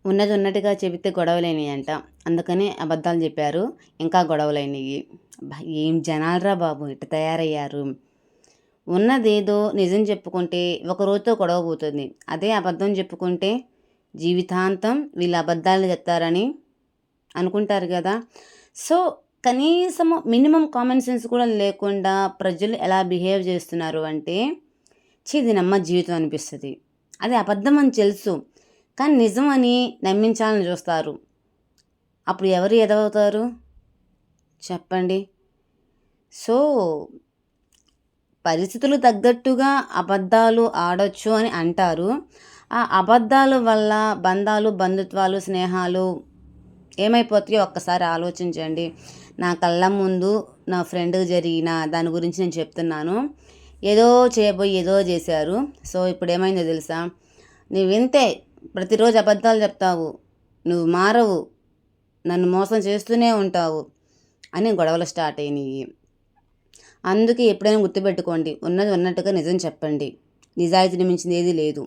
ఉన్నది ఉన్నట్టుగా చెబితే గొడవలైనయి అంట. అందుకని అబద్ధాలు చెప్పారు. ఇంకా గొడవలైనయి. అబ్బా! ఏం జనాలురా బాబు! ఇట్ట తయారయ్యారు. ఉన్నదేదో నిజం చెప్పుకుంటే ఒక రోజుతో గొడవ పోతుంది. అదే అబద్ధం చెప్పుకుంటే జీవితాంతం వీళ్ళు అబద్ధాలు చెప్తారని అనుకుంటారు కదా! సో, కనీసము మినిమమ్ కామన్ సెన్స్ కూడా లేకుండా ప్రజలు ఎలా బిహేవ్ చేస్తున్నారు అంటే, ఛీ! ఇది నమ్మ జీవితం అనిపిస్తది. అది అబద్ధం అని తెలుసు. కానీ నిజమని నమ్మించాలని చూస్తారు. అప్పుడు ఎవరు ఎదవవుతారు? చెప్పండి. సో, పరిస్థితులు తగ్గట్టుగా అబద్ధాలు ఆడొచ్చు అని అంటారు. ఆ అబద్ధాల వల్ల బంధాలు, బంధుత్వాలు, స్నేహాలు ఏమైపోతాయో ఒక్కసారి ఆలోచించండి. నా కళ్ళ ముందు నా ఫ్రెండ్‌కి జరిగిన దాని గురించి నేను చెప్తున్నాను. ఏదో చేయబోయి ఏదో చేశారు. సో, ఇప్పుడేమైందో తెలుసా? నువ్వింతే ప్రతిరోజు అబద్ధాలు చెప్తావు. నువ్వు మారవు. నన్ను మోసం చేస్తూనే ఉంటావు అని గొడవలు స్టార్ట్ అయినాయి. అందుకే ఎప్పుడైనా గుర్తుపెట్టుకోండి. ఉన్నది ఉన్నట్టుగా నిజం చెప్పండి. నిజాయితీని మించింది ఏదీ లేదు.